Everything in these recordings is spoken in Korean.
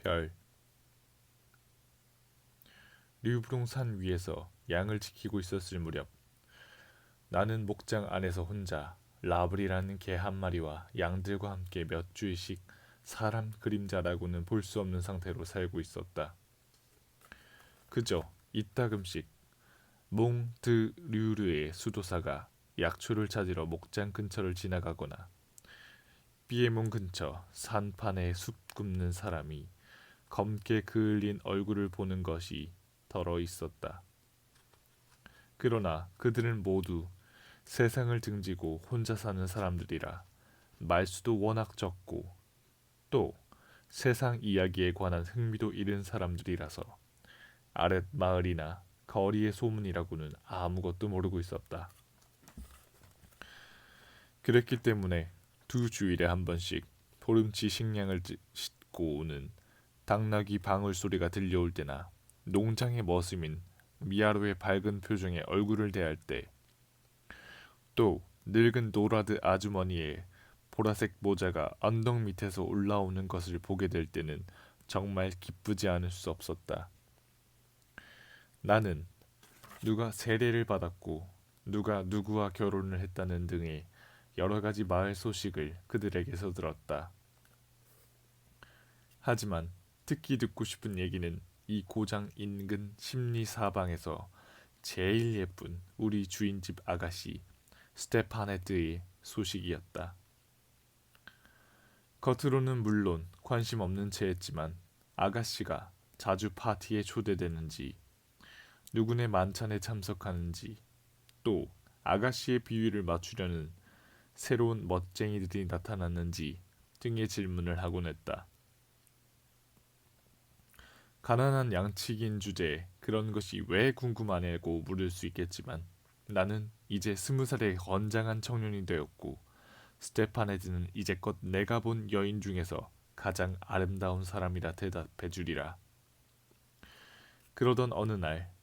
별. 류브롱산 위에서 양을 지키고 있었을 무렵 나는 목장 안에서 혼자 라블이라는 개 한 마리와 양들과 함께 몇 주일씩 사람 그림자라고는 볼 수 없는 상태로 살고 있었다. 그저 이따금씩 몽드류르의 수도사가 약초를 찾으러 목장 근처를 지나가거나 비에몬 근처 산판에 숲 굽는 사람이 검게 그을린 얼굴을 보는 것이 덜어 있었다. 그러나 그들은 모두 세상을 등지고 혼자 사는 사람들이라 말수도 워낙 적고 또 세상 이야기에 관한 흥미도 잃은 사람들이라서 아랫 마을이나 거리의 소문이라고는 아무것도 모르고 있었다. 그랬기 때문에 두 주일에 한 번씩 보름치 식량을 싣고 오는 당나귀 방울 소리가 들려올 때나 농장의 머슴인 미아로의 밝은 표정의 얼굴을 대할 때, 또 늙은 노라드 아주머니의 보라색 모자가 언덕 밑에서 올라오는 것을 보게 될 때는 정말 기쁘지 않을 수 없었다. 나는 누가 세례를 받았고 누가 누구와 결혼을 했다는 등의 여러 가지 마을 소식을 그들에게서 들었다. 하지만 특히 듣고 싶은 얘기는 이 고장 인근 심리사방에서 제일 예쁜 우리 주인집 아가씨 스테파네트의 소식이었다. 겉으로는 물론 관심 없는 체했지만 아가씨가 자주 파티에 초대되는지, 누구네 만찬에 참석하는지, 또 아가씨의 비위를 맞추려는 새로운 멋쟁이들이 나타났는지 등의 질문을 하곤 했다. 가난한 양치기인 주제에 그런 것이 왜 궁금하냐고 물을 수 있겠지만 나는 이제 20살의 건장한 청년이 되었고 스테파네드는 이제껏 내가 본 여인 중에서 가장 아름다운 사람이라 대답해 주리라. 그러던 어느 날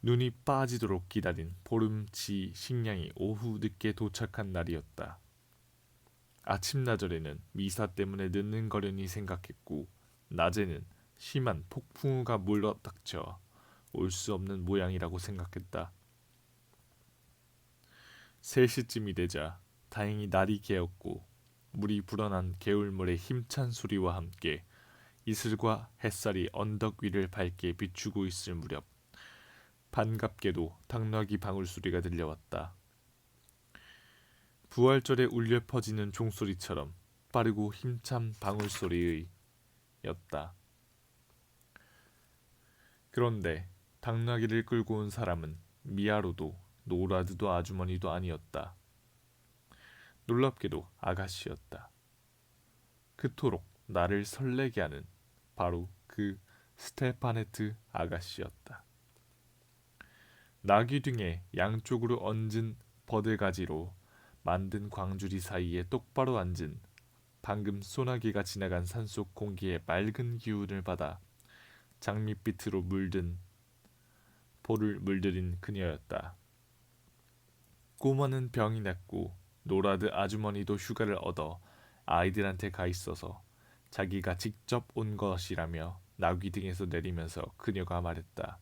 눈이 빠지도록 기다린 보름치 식량이 오후 늦게 도착한 날이었다. 아침나절에는 미사 때문에 늦는거려니 생각했고 낮에는 심한 폭풍우가 몰아닥쳐 올 수 없는 모양이라고 생각했다. 3시쯤이 되자 다행히 날이 개었고 물이 불어난 개울물의 힘찬 소리와 함께 이슬과 햇살이 언덕 위를 밝게 비추고 있을 무렵 반갑게도 당나귀 방울소리가 들려왔다. 부활절에 울려 퍼지는 종소리처럼 빠르고 힘찬 방울소리의 였다. 그런데 당나귀를 끌고 온 사람은 미아로도 노라드도 아주머니도 아니었다. 놀랍게도 아가씨였다. 그토록 나를 설레게 하는 바로 그 스테파네트 아가씨였다. 나귀 등에 양쪽으로 얹은 버들가지로 만든 광주리 사이에 똑바로 앉은 방금 소나기가 지나간 산속 공기의 맑은 기운을 받아 장밋빛으로 물든 볼을 물들인 그녀였다. 꼬마는 병이 났고 노라드 아주머니도 휴가를 얻어 아이들한테 가 있어서 자기가 직접 온 것이라며 나귀 등에서 내리면서 그녀가 말했다.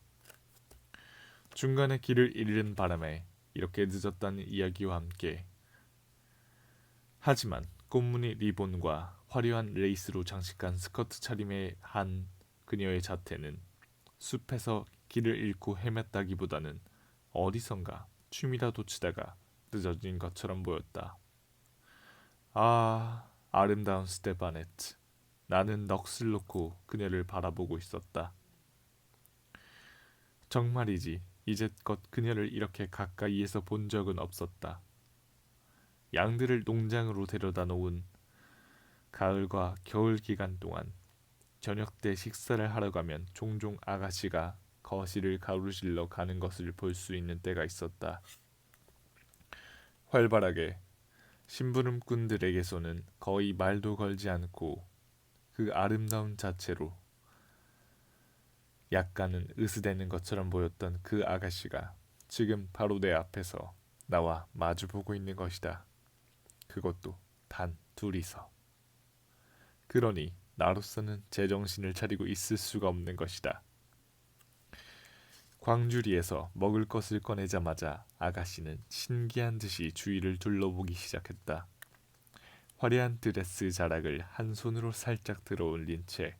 중간에 길을 잃은 바람에 이렇게 늦었다는 이야기와 함께 하지만 꽃무늬 리본과 화려한 레이스로 장식한 스커트 차림의 한 그녀의 자태는 숲에서 길을 잃고 헤맸다기보다는 어디선가 춤이라도 추다가 늦어진 것처럼 보였다. 아, 아름다운 스테파네트. 나는 넋을 놓고 그녀를 바라보고 있었다. 정말이지 이제껏 그녀를 이렇게 가까이에서 본 적은 없었다. 양들을 농장으로 데려다 놓은 가을과 겨울 기간 동안 저녁 때 식사를 하러 가면 종종 아가씨가 거실을 가로질러 가는 것을 볼 수 있는 때가 있었다. 활발하게 심부름꾼들에게서는 거의 말도 걸지 않고 그 아름다운 자체로 약간은 으스대는 것처럼 보였던 그 아가씨가 지금 바로 내 앞에서 나와 마주보고 있는 것이다. 그것도 단 둘이서. 그러니 나로서는 제정신을 차리고 있을 수가 없는 것이다. 광주리에서 먹을 것을 꺼내자마자 아가씨는 신기한 듯이 주위를 둘러보기 시작했다. 화려한 드레스 자락을 한 손으로 살짝 들어올린 채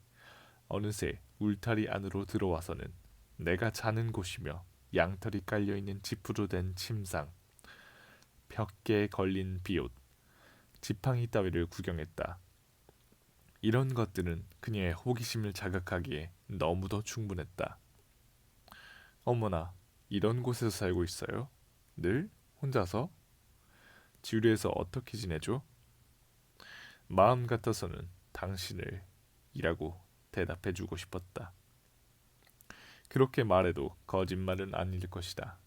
어느새 울타리 안으로 들어와서는 내가 자는 곳이며 양털이 깔려있는 지프로 된 침상, 벽계에 걸린 비옷, 지팡이 따위를 구경했다. 이런 것들은 그녀의 호기심을 자극하기에 너무도 충분했다. 어머나, 이런 곳에서 살고 있어요? 늘? 혼자서? 지루해서 어떻게 지내죠? 마음 같아서는 당신을 이라고 대답해주고 싶었다. 그렇게 말해도 거짓말은 아닐 것이다.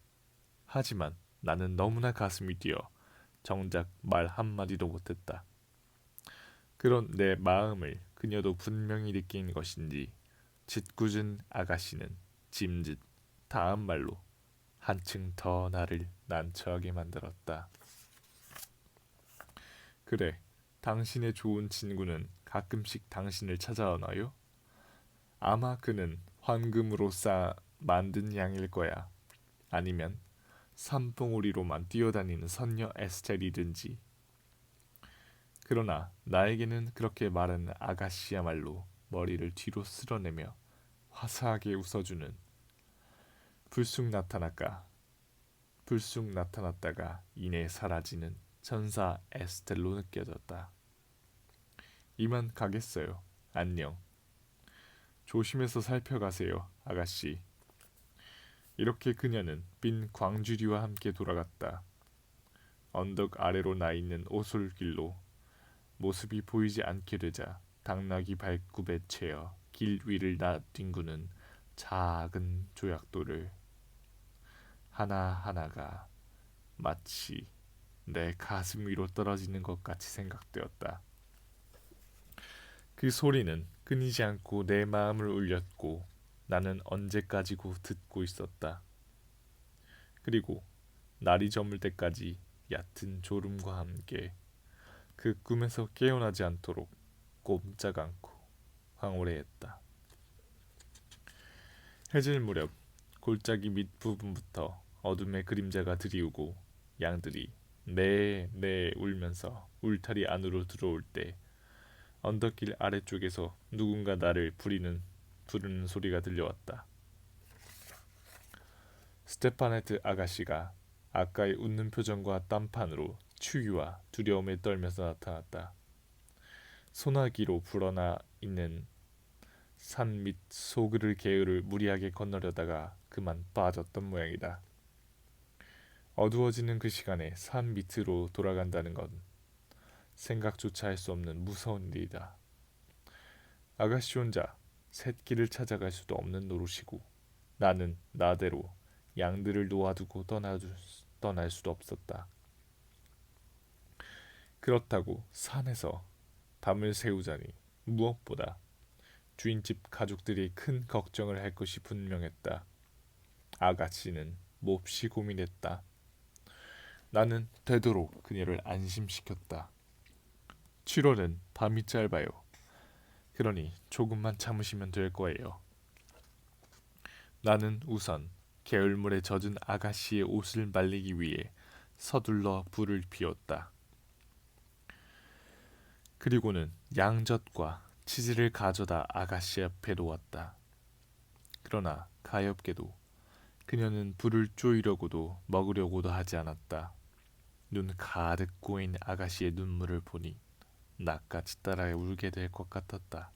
하지만 나는 너무나 가슴이 뛰어 정작 말 한마디도 못했다. 그런 내 마음을 그녀도 분명히 느낀 것인지 짓궂은 아가씨는 짐짓 다음 말로 한층 더 나를 난처하게 만들었다. 그래, 당신의 좋은 친구는 가끔씩 당신을 찾아오나요? 아마 그는 황금으로 쌓아 만든 양일 거야. 아니면 산봉우리로만 뛰어다니는 선녀 에스텔이든지. 그러나 나에게는 그렇게 말하는 아가씨야말로 머리를 뒤로 쓸어내며 화사하게 웃어주는 불쑥 나타났다가 이내 사라지는 천사 에스텔로 느껴졌다. 이만 가겠어요. 안녕. 조심해서 살펴가세요, 아가씨. 이렇게 그녀는 빈 광주리와 함께 돌아갔다. 언덕 아래로 나 있는 오솔길로 모습이 보이지 않게 되자 당나귀 발굽에 채어 길 위를 나뒹구는 작은 조약돌을 하나하나가 마치 내 가슴 위로 떨어지는 것 같이 생각되었다. 그 소리는 끊이지 않고 내 마음을 울렸고 나는 언제까지고 듣고 있었다. 그리고 날이 저물 때까지 얕은 졸음과 함께 그 꿈에서 깨어나지 않도록 꼼짝 않고 황홀해했다. 해질 무렵 골짜기 밑부분부터 어둠의 그림자가 드리우고 양들이 네 울면서 울타리 안으로 들어올 때 언덕길 아래쪽에서 누군가 나를 부르는 소리가 들려왔다. 스테파네트 아가씨가 아까의 웃는 표정과 딴판으로 추위와 두려움에 떨면서 나타났다. 소나기로 불어나 있는 산 밑 소그를 개울을 무리하게 건너려다가 그만 빠졌던 모양이다. 어두워지는 그 시간에 산 밑으로 돌아간다는 건 생각조차 할 수 없는 무서운 일이다. 아가씨 혼자 샛길을 찾아갈 수도 없는 노릇이고 나는 나대로 양들을 놓아두고 떠날 수도 없었다. 그렇다고 산에서 밤을 새우자니 무엇보다 주인집 가족들이 큰 걱정을 할 것이 분명했다. 아가씨는 몹시 고민했다. 나는 되도록 그녀를 안심시켰다. 7월은 밤이 짧아요. 그러니 조금만 참으시면 될 거예요. 나는 우선 개울물에 젖은 아가씨의 옷을 말리기 위해 서둘러 불을 피웠다. 그리고는 양젓과 치즈를 가져다 아가씨 앞에 놓았다. 그러나 가엾게도 그녀는 불을 쪼이려고도 먹으려고도 하지 않았다. 눈 가득 고인 아가씨의 눈물을 보니 나까지 따라 울게 될 것 같았다.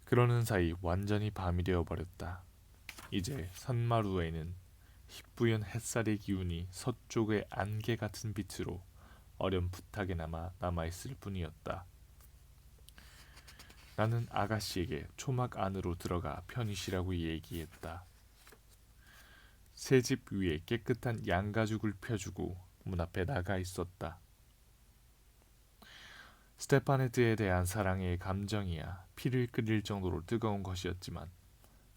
그러는 사이 완전히 밤이 되어버렸다. 이제 산마루에는 희뿌연 햇살의 기운이 서쪽의 안개 같은 빛으로 어렴풋하게 남아있을 뿐이었다. 나는 아가씨에게 초막 안으로 들어가 편히 쉬라고 얘기했다. 새집 위에 깨끗한 양가죽을 펴주고 문 앞에 나가 있었다. 스테파네트에 대한 사랑의 감정이야 피를 끓일 정도로 뜨거운 것이었지만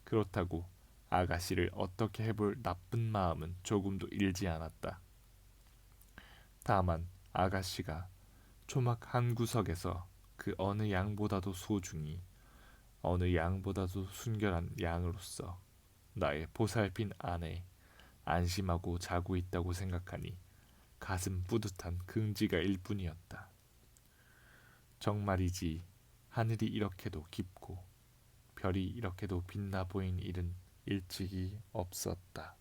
그렇다고 아가씨를 어떻게 해볼 나쁜 마음은 조금도 일지 않았다. 다만 아가씨가 초막 한 구석에서 그 어느 양보다도 소중히, 어느 양보다도 순결한 양으로서 나의 보살핀 안에 안심하고 자고 있다고 생각하니 가슴 뿌듯한 긍지가 일뿐이었다. 정말이지 하늘이 이렇게도 깊고 별이 이렇게도 빛나 보인 일은 일찍이 없었다.